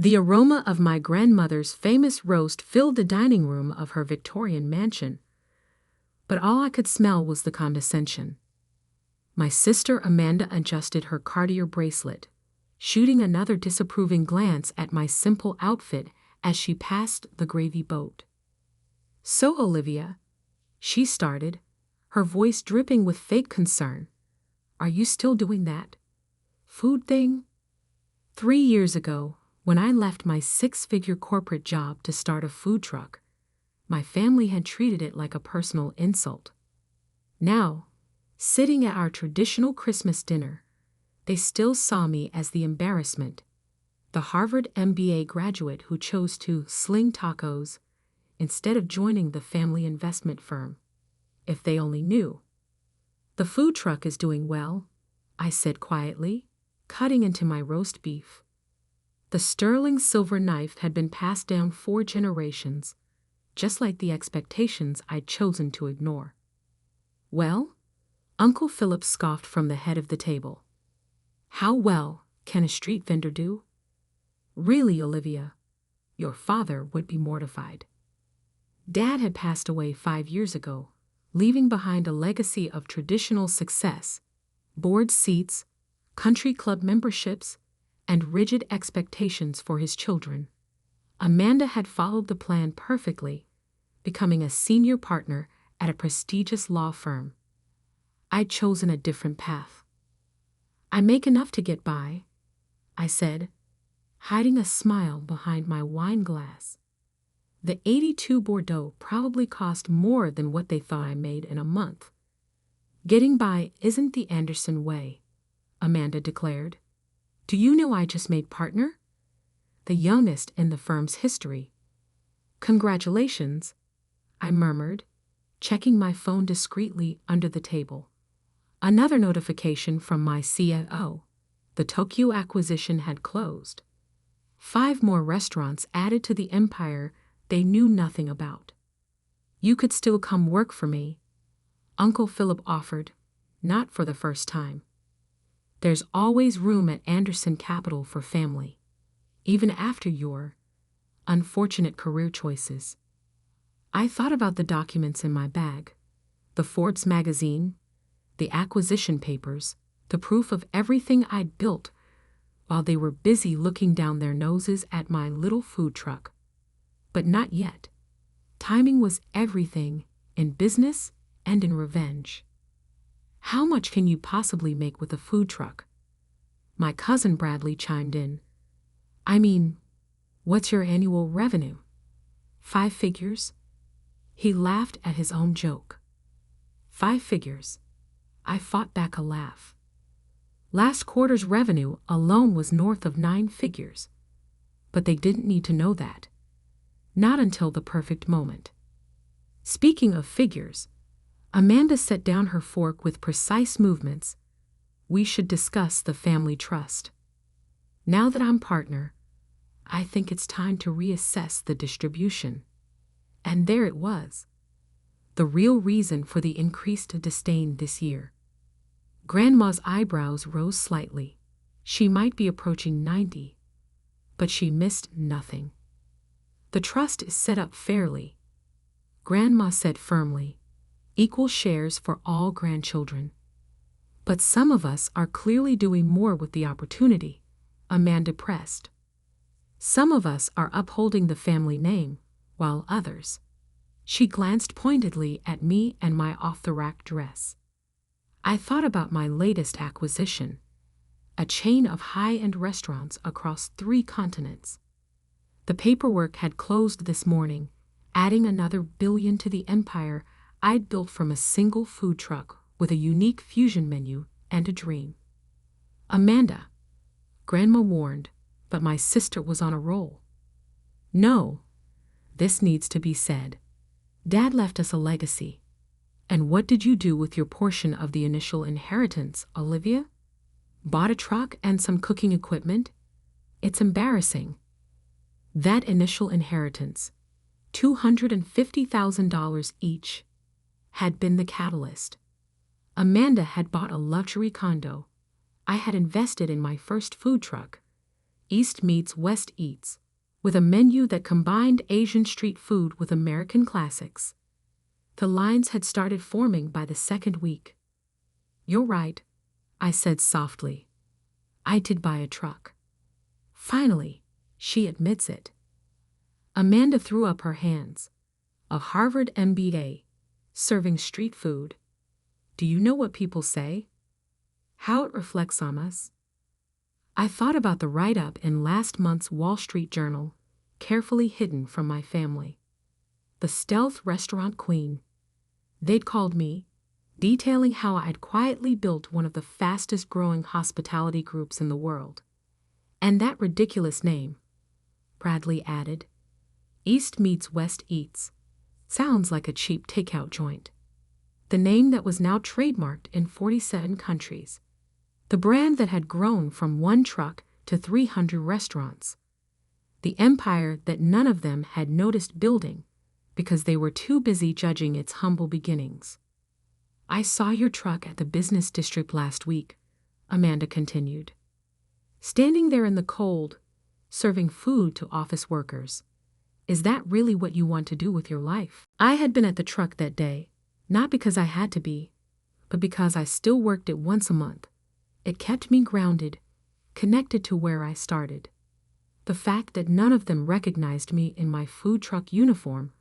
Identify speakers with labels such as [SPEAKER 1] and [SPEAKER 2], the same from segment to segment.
[SPEAKER 1] The aroma of my grandmother's famous roast filled the dining room of her Victorian mansion, but all I could smell was the condescension. My sister Amanda adjusted her Cartier bracelet, shooting another disapproving glance at my simple outfit as she passed the gravy boat. "So, Olivia," she started, her voice dripping with fake concern, "are you still doing that food thing?" 3 years ago, when I left my 6-figure corporate job to start a food truck, my family had treated it like a personal insult. Now, sitting at our traditional Christmas dinner, they still saw me as the embarrassment, the Harvard MBA graduate who chose to sling tacos instead of joining the family investment firm. If they only knew. "The food truck is doing well," I said quietly, cutting into my roast beef. The sterling silver knife had been passed down 4 generations, just like the expectations I'd chosen to ignore. "Well?" Uncle Philip scoffed from the head of the table. "How well can a street vendor do?" "Really, Olivia, your father would be mortified." Dad had passed away 5 years ago, leaving behind a legacy of traditional success, board seats, country club memberships, and rigid expectations for his children. Amanda had followed the plan perfectly, becoming a senior partner at a prestigious law firm. I'd chosen a different path. "I make enough to get by," I said, hiding a smile behind my wine glass. The 82 Bordeaux probably cost more than what they thought I made in a month. "Getting by isn't the Anderson way," Amanda declared. "Do you know I just made partner? The youngest in the firm's history." "Congratulations," I murmured, checking my phone discreetly under the table. Another notification from my CFO. The Tokyo acquisition had closed. 5 more restaurants added to the empire they knew nothing about. "You could still come work for me," Uncle Philip offered, not for the first time. "There's always room at Anderson Capital for family, even after your unfortunate career choices." I thought about the documents in my bag, the Forbes magazine, the acquisition papers, the proof of everything I'd built, while they were busy looking down their noses at my little food truck. But not yet. Timing was everything, in business and in revenge. "How much can you possibly make with a food truck?" My cousin Bradley chimed in. "I mean, what's your annual revenue?" 5 figures? He laughed at his own joke. 5 figures. I fought back a laugh. Last quarter's revenue alone was north of 9 figures. But they didn't need to know that. Not until the perfect moment. Speaking of figures, Amanda set down her fork with precise movements. "We should discuss the family trust. Now that I'm partner, I think it's time to reassess the distribution." And there it was. The real reason for the increased disdain this year. Grandma's eyebrows rose slightly. She might be approaching 90, but she missed nothing. "The trust is set up fairly," Grandma said firmly. "Equal shares for all grandchildren. But some of us are clearly doing more with the opportunity," Amanda pressed. "Some of us are upholding the family name, while others—" She glanced pointedly at me and my off-the-rack dress. I thought about my latest acquisition, a chain of high-end restaurants across 3 continents. The paperwork had closed this morning, adding another billion to the empire I'd built from a single food truck with a unique fusion menu and a dream. "Amanda," Grandma warned, but my sister was on a roll. "No, this needs to be said. Dad left us a legacy. And what did you do with your portion of the initial inheritance, Olivia? Bought a truck and some cooking equipment? It's embarrassing." That initial inheritance, $250,000 each, had been the catalyst. Amanda had bought a luxury condo. I had invested in my first food truck. East meets West eats, with a menu that combined Asian street food with American classics. The lines had started forming by the second week. "You're right," I said softly. "I did buy a truck." Finally, she admits it. Amanda threw up her hands. A Harvard MBA, serving street food. Do you know what people say? How it reflects on us? I thought about the write-up in last month's Wall Street Journal, carefully hidden from my family. The stealth restaurant queen. They'd called me, detailing how I'd quietly built one of the fastest-growing hospitality groups in the world. And that ridiculous name, Bradley added. East meets West eats. Sounds like a cheap takeout joint. The name that was now trademarked in 47 countries. The brand that had grown from one truck to 300 restaurants. The empire that none of them had noticed building because they were too busy judging its humble beginnings. "I saw your truck at the business district last week," Amanda continued. "Standing there in the cold, serving food to office workers. Is that really what you want to do with your life?" I had been at the truck that day, not because I had to be, but because I still worked it once a month. It kept me grounded, connected to where I started. The fact that none of them recognized me in my food truck uniform,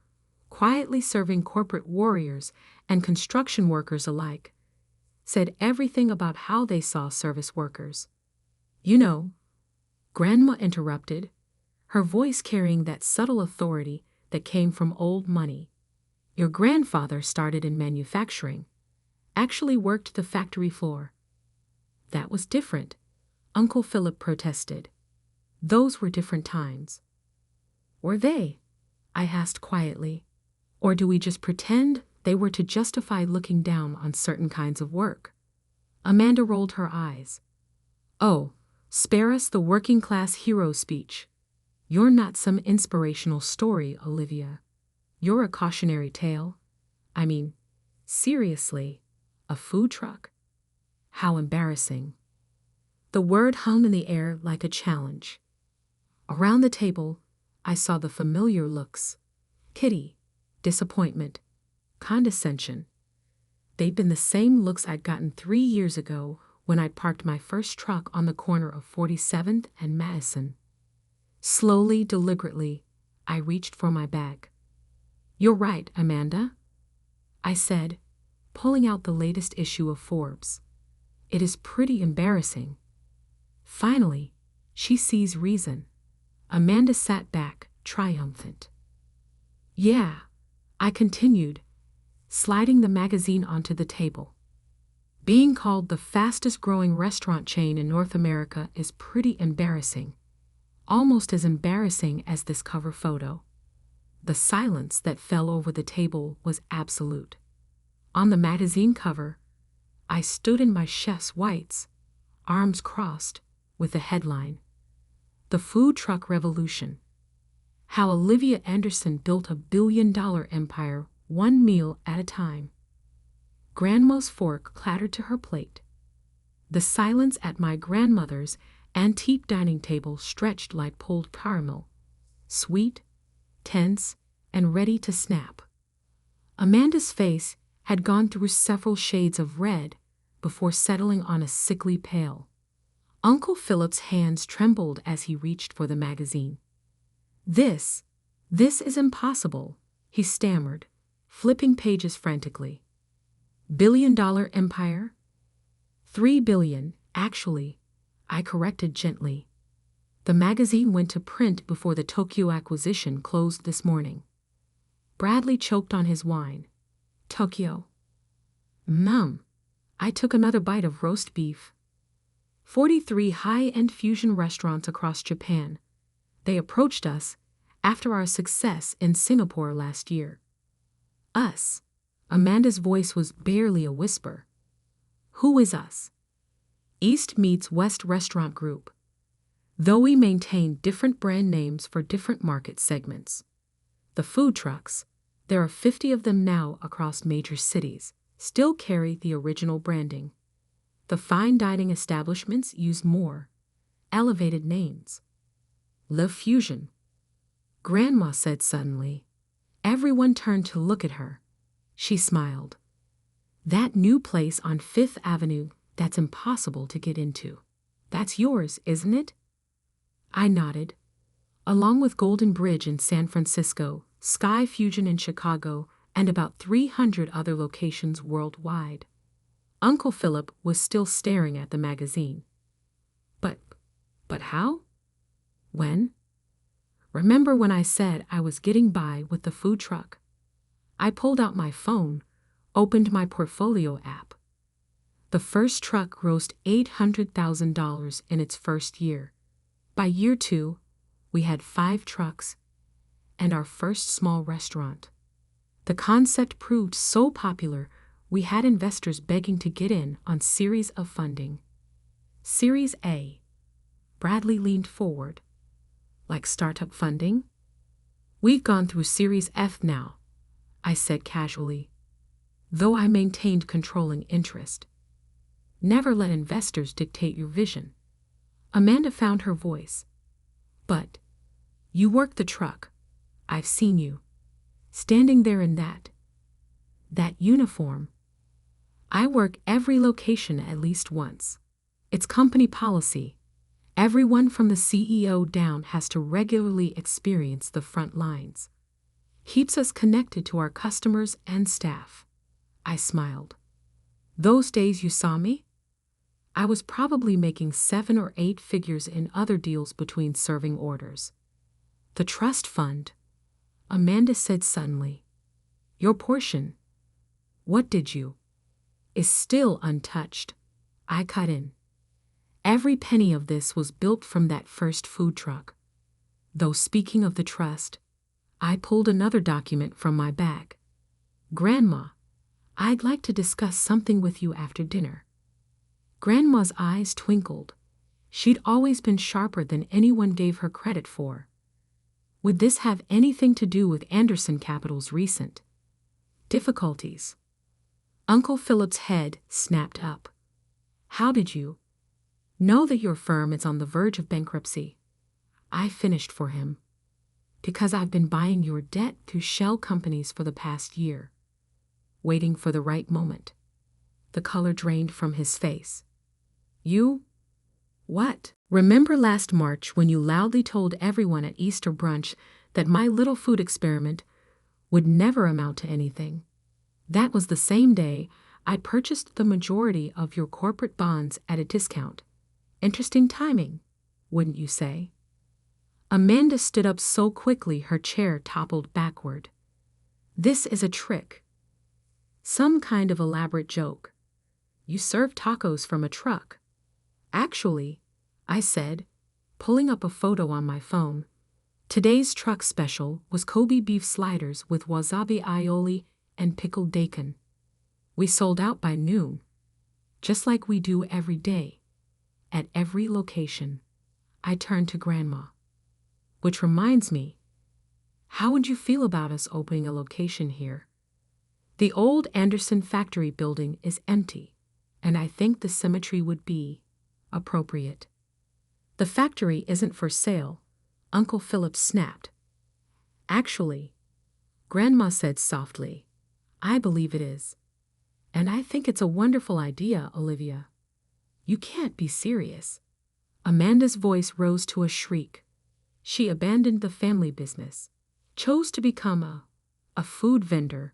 [SPEAKER 1] quietly serving corporate warriors and construction workers alike, said everything about how they saw service workers. "You know," Grandma interrupted, her voice carrying that subtle authority that came from old money. "Your grandfather started in manufacturing, actually worked the factory floor." "That was different," Uncle Philip protested. "Those were different times." "Were they?" I asked quietly. "Or do we just pretend they were to justify looking down on certain kinds of work?" Amanda rolled her eyes. "Oh, spare us the working class hero speech. You're not some inspirational story, Olivia. You're a cautionary tale. I mean, seriously, a food truck? How embarrassing." The word hung in the air like a challenge. Around the table, I saw the familiar looks. Pity, disappointment, condescension. They'd been the same looks I'd gotten 3 years ago when I'd parked my first truck on the corner of 47th and Madison. Slowly, deliberately, I reached for my bag. "You're right, Amanda," I said, pulling out the latest issue of Forbes. "It is pretty embarrassing." Finally, she sees reason. Amanda sat back, triumphant. "Yeah," I continued, sliding the magazine onto the table. "Being called the fastest-growing restaurant chain in North America is pretty embarrassing. Almost as embarrassing as this cover photo." The silence that fell over the table was absolute. On the magazine cover, I stood in my chef's whites, arms crossed, with the headline, "The Food Truck Revolution. How Olivia Anderson Built a Billion-Dollar Empire One Meal at a Time." Grandma's fork clattered to her plate. The silence at my grandmother's antique dining table stretched like pulled caramel, sweet, tense, and ready to snap. Amanda's face had gone through several shades of red before settling on a sickly pale. Uncle Philip's hands trembled as he reached for the magazine. This is impossible," he stammered, flipping pages frantically. "Billion-dollar empire?" 3 billion, actually," I corrected gently. "The magazine went to print before the Tokyo acquisition closed this morning." Bradley choked on his wine. "Tokyo." "Mum." I took another bite of roast beef. 43 high-end fusion restaurants across Japan. They approached us after our success in Singapore last year. "Us." Amanda's voice was barely a whisper. "Who is us?" "East meets West Restaurant Group. Though we maintain different brand names for different market segments. The food trucks, there are 50 of them now across major cities, still carry the original branding. The fine dining establishments use more elevated names. Love fusion, Grandma said suddenly. Everyone turned to look at her. She smiled. That new place on Fifth Avenue that's impossible to get into. That's yours, isn't it? I nodded. Along with Golden Bridge in San Francisco, Sky Fusion in Chicago, and about 300 other locations worldwide. Uncle Philip was still staring at the magazine. But how? When? Remember when I said I was getting by with the food truck? I pulled out my phone, opened my portfolio app. The first truck grossed $800,000 in its first year. By year 2, we had 5 trucks and our first small restaurant. The concept proved so popular, we had investors begging to get in on series of funding. Series A. Bradley leaned forward. Like startup funding? We've gone through Series F now, I said casually, though I maintained controlling interest. Never let investors dictate your vision. Amanda found her voice. But you work the truck. I've seen you. Standing there in that uniform. I work every location at least once. It's company policy. Everyone from the CEO down has to regularly experience the front lines. Keeps us connected to our customers and staff. I smiled. Those days you saw me? I was probably making 7 or 8 figures in other deals between serving orders. The trust fund, Amanda said suddenly. Your portion. What did you? Is still untouched. I cut in. Every penny of this was built from that first food truck. Though speaking of the trust, I pulled another document from my bag. Grandma, I'd like to discuss something with you after dinner. Grandma's eyes twinkled. She'd always been sharper than anyone gave her credit for. Would this have anything to do with Anderson Capital's recent difficulties? Uncle Philip's head snapped up. How did you know that your firm is on the verge of bankruptcy? I finished for him. Because I've been buying your debt through shell companies for the past year. Waiting for the right moment. The color drained from his face. You? What? Remember last March when you loudly told everyone at Easter brunch that my little food experiment would never amount to anything? That was the same day I purchased the majority of your corporate bonds at a discount. Interesting timing, wouldn't you say? Amanda stood up so quickly her chair toppled backward. This is a trick. Some kind of elaborate joke. You serve tacos from a truck. Actually, I said, pulling up a photo on my phone. Today's truck special was Kobe beef sliders with wasabi aioli and pickled daikon. We sold out by noon, just like we do every day, at every location. I turned to Grandma. Which reminds me, how would you feel about us opening a location here? The old Anderson factory building is empty, and I think the symmetry would be appropriate. The factory isn't for sale, Uncle Philip snapped. Actually, Grandma said softly, I believe it is. And I think it's a wonderful idea, Olivia. You can't be serious. Amanda's voice rose to a shriek. She abandoned the family business, chose to become a food vendor.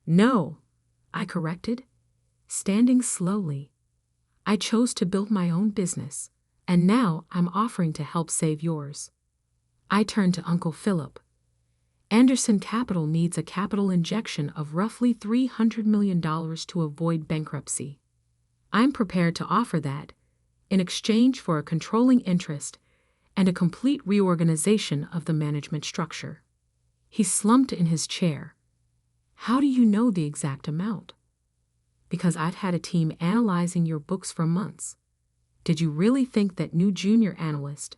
[SPEAKER 1] No, I corrected, standing slowly. I chose to build my own business, and now I'm offering to help save yours. I turned to Uncle Philip. Anderson Capital needs a capital injection of roughly $300 million to avoid bankruptcy. I'm prepared to offer that in exchange for a controlling interest and a complete reorganization of the management structure. He slumped in his chair. How do you know the exact amount? Because I've had a team analyzing your books for months. Did you really think that new junior analyst,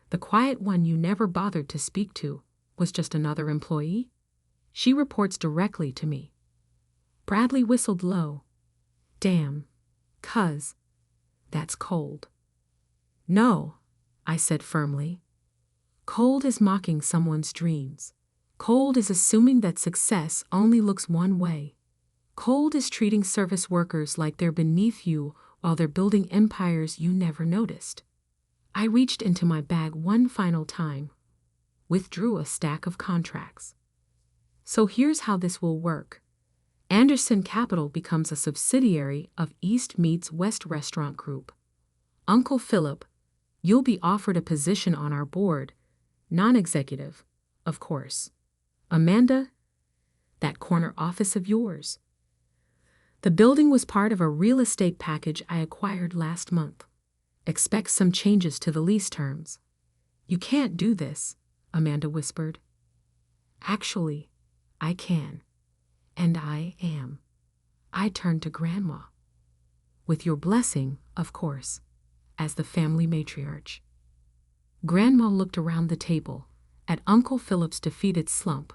[SPEAKER 1] the quiet one you never bothered to speak to, was just another employee? She reports directly to me. Bradley whistled low. Damn, cuz, that's cold. No, I said firmly. Cold is mocking someone's dreams. Cold is assuming that success only looks one way. Cold is treating service workers like they're beneath you while they're building empires you never noticed. I reached into my bag one final time, withdrew a stack of contracts. So here's how this will work. Anderson Capital becomes a subsidiary of East meets West Restaurant Group. Uncle Philip, you'll be offered a position on our board, non-executive, of course. Amanda, that corner office of yours. The building was part of a real estate package I acquired last month. Expect some changes to the lease terms. You can't do this, Amanda whispered. Actually, I can. And I am. I turned to Grandma. With your blessing, of course, as the family matriarch. Grandma looked around the table, at Uncle Philip's defeated slump,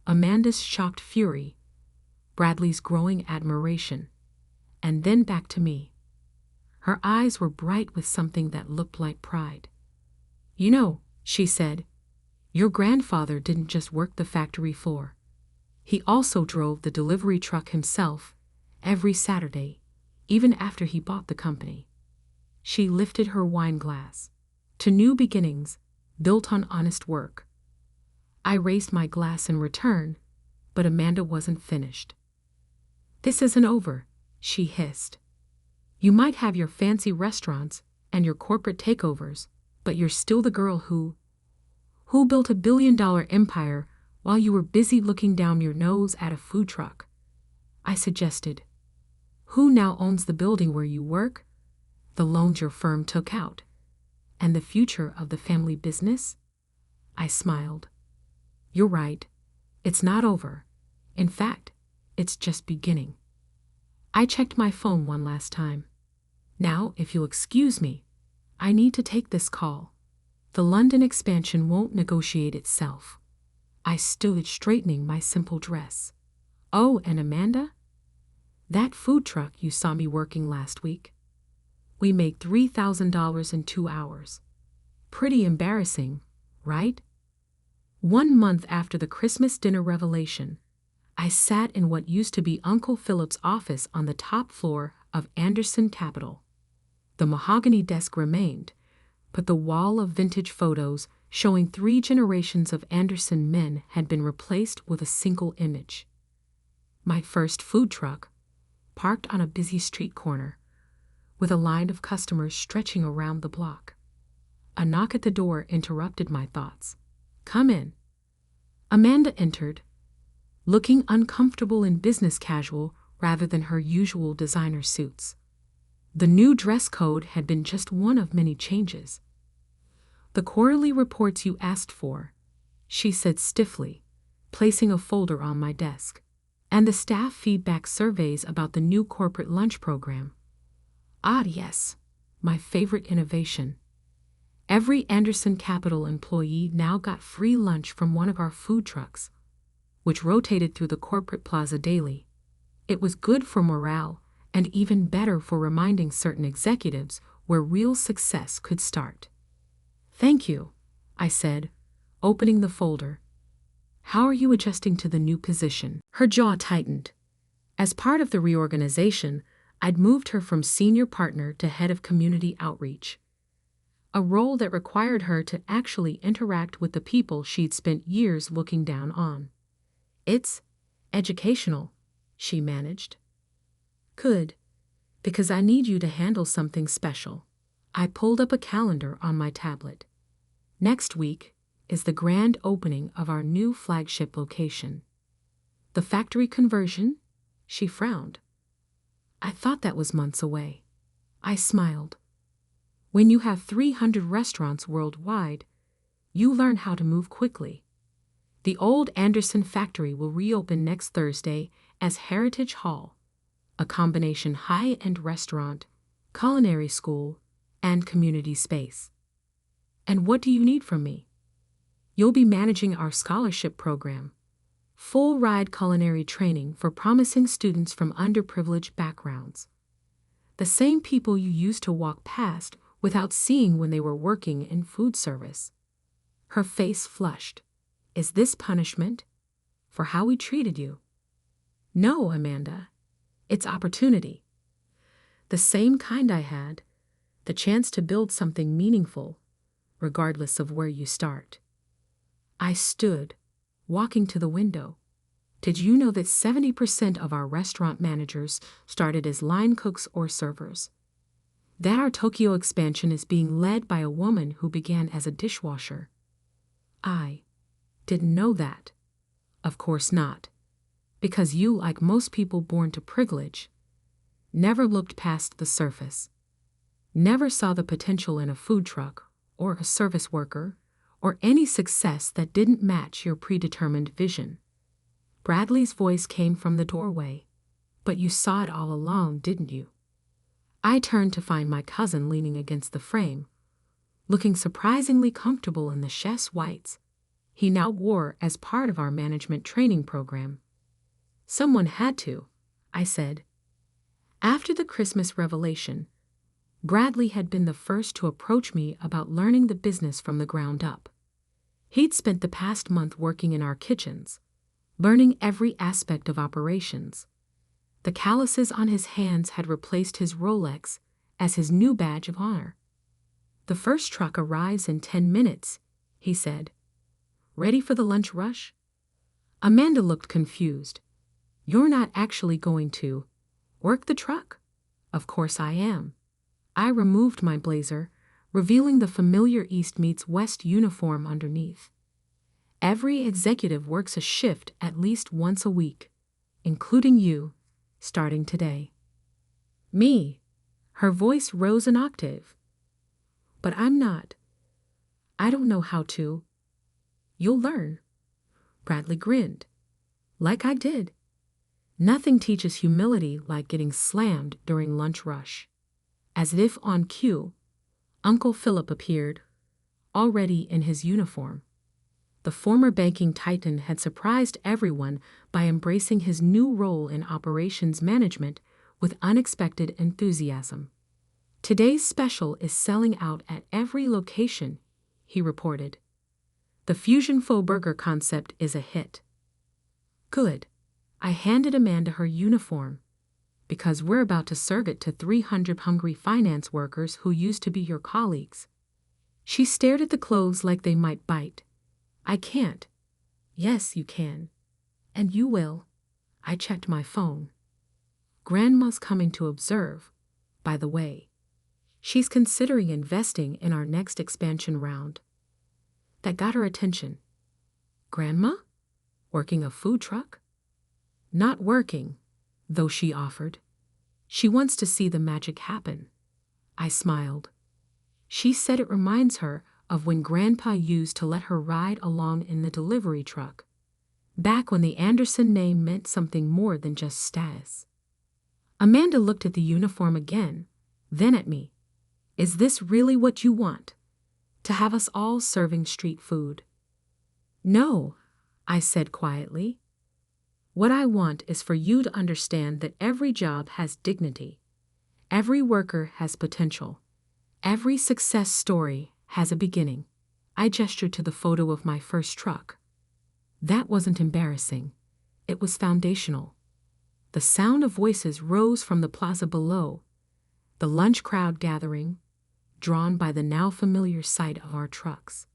[SPEAKER 1] Amanda's shocked fury, Bradley's growing admiration, and then back to me. Her eyes were bright with something that looked like pride. You know, she said, your grandfather didn't just work the factory floor. He also drove the delivery truck himself, every Saturday, even after he bought the company. She lifted her wine glass. To new beginnings, built on honest work. I raised my glass in return, but Amanda wasn't finished. This isn't over, she hissed. You might have your fancy restaurants and your corporate takeovers, but you're still the girl who built $1 billion empire while you were busy looking down your nose at a food truck. I suggested. Who now owns the building where you work, the loans your firm took out, and the future of the family business? I smiled. You're right. It's not over. In fact, it's just beginning. I checked my phone one last time. Now, if you'll excuse me, I need to take this call. The London expansion won't negotiate itself. I stood straightening my simple dress. Oh, and Amanda? That food truck you saw me working last week? We made $3,000 in 2 hours. Pretty embarrassing, right? 1 month after the Christmas dinner revelation, I sat in what used to be Uncle Philip's office on the top floor of Anderson Capital. The mahogany desk remained, but the wall of vintage photos showing 3 generations of Anderson men had been replaced with a single image. My first food truck, parked on a busy street corner, with a line of customers stretching around the block. A knock at the door interrupted my thoughts. Come in. Amanda entered, looking uncomfortable in business casual rather than her usual designer suits. The new dress code had been just one of many changes. The quarterly reports you asked for, she said stiffly, placing a folder on my desk, and the staff feedback surveys about the new corporate lunch program. Ah, yes, my favorite innovation. Every Anderson Capital employee now got free lunch from one of our food trucks, which rotated through the corporate plaza daily. It was good for morale and even better for reminding certain executives where real success could start. Thank you, I said, opening the folder. How are you adjusting to the new position? Her jaw tightened. As part of the reorganization, I'd moved her from senior partner to head of community outreach, a role that required her to actually interact with the people she'd spent years looking down on. It's educational, she managed. Good, because I need you to handle something special. I pulled up a calendar on my tablet. Next week is the grand opening of our new flagship location. The factory conversion? She frowned. I thought that was months away. I smiled. When you have 300 restaurants worldwide, you learn how to move quickly. The old Anderson factory will reopen next Thursday as Heritage Hall, a combination high-end restaurant, culinary school, and community space. And what do you need from me? You'll be managing our scholarship program, full-ride culinary training for promising students from underprivileged backgrounds. The same people you used to walk past without seeing when they were working in food service. Her face flushed. Is this punishment? For how we treated you? No, Amanda. It's opportunity. The same kind I had. The chance to build something meaningful, regardless of where you start. I stood, walking to the window. Did you know that 70% of our restaurant managers started as line cooks or servers? That our Tokyo expansion is being led by a woman who began as a dishwasher? I didn't know that. Of course not. Because you, like most people born to privilege, never looked past the surface. Never saw the potential in a food truck, or a service worker, or any success that didn't match your predetermined vision. Bradley's voice came from the doorway. But you saw it all along, didn't you? I turned to find my cousin leaning against the frame, looking surprisingly comfortable in the chef's whites he now wore as part of our management training program. Someone had to, I said. After the Christmas revelation, Bradley had been the first to approach me about learning the business from the ground up. He'd spent the past month working in our kitchens, learning every aspect of operations. The calluses on his hands had replaced his Rolex as his new badge of honor. The first truck arrives in 10 minutes, he said. Ready for the lunch rush? Amanda looked confused. You're not actually going to work the truck? Of course I am. I removed my blazer, revealing the familiar East meets West uniform underneath. Every executive works a shift at least once a week, including you, starting today. Me? Her voice rose an octave. But I'm not. I don't know how to. You'll learn. Bradley grinned. Like I did. Nothing teaches humility like getting slammed during lunch rush. As if on cue, Uncle Philip appeared, already in his uniform. The former banking titan had surprised everyone by embracing his new role in operations management with unexpected enthusiasm. Today's special is selling out at every location, he reported. The fusion faux burger concept is a hit. Good. I handed Amanda her uniform, because we're about to serve it to 300 hungry finance workers who used to be your colleagues. She stared at the clothes like they might bite. I can't. Yes, you can. And you will. I checked my phone. Grandma's coming to observe, by the way. She's considering investing in our next expansion round. That got her attention. Grandma? Working a food truck? Not working, though, she offered. She wants to see the magic happen. I smiled. She said it reminds her of when Grandpa used to let her ride along in the delivery truck, back when the Anderson name meant something more than just status. Amanda looked at the uniform again, then at me. Is this really what you want? To have us all serving street food? No, I said quietly. What I want is for you to understand that every job has dignity. Every worker has potential. Every success story has a beginning. I gestured to the photo of my first truck. That wasn't embarrassing. It was foundational. The sound of voices rose from the plaza below, the lunch crowd gathering, drawn by the now familiar sight of our trucks.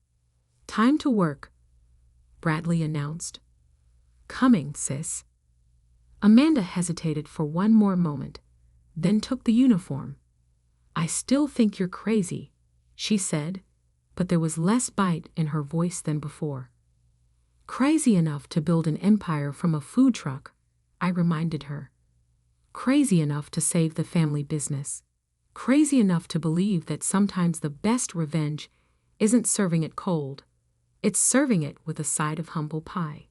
[SPEAKER 1] Time to work, Bradley announced. Coming, sis. Amanda hesitated for one more moment, then took the uniform. I still think you're crazy, she said, but there was less bite in her voice than before. Crazy enough to build an empire from a food truck, I reminded her. Crazy enough to save the family business. Crazy enough to believe that sometimes the best revenge isn't serving it cold, it's serving it with a side of humble pie.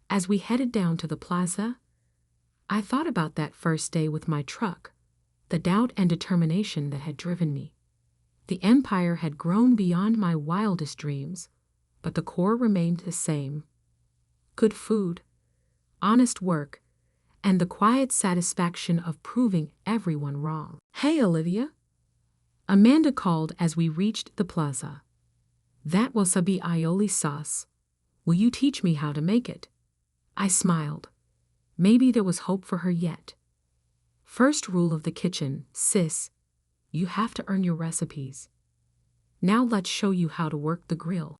[SPEAKER 1] As we headed down to the plaza, I thought about that first day with my truck, the doubt and determination that had driven me. The empire had grown beyond my wildest dreams, but the core remained the same. Good food, honest work, and the quiet satisfaction of proving everyone wrong. Hey, Olivia. Amanda called as we reached the plaza. That wasabi aioli sauce. Will you teach me how to make it? I smiled. Maybe there was hope for her yet. First rule of the kitchen, sis. You have to earn your recipes. Now let's show you how to work the grill.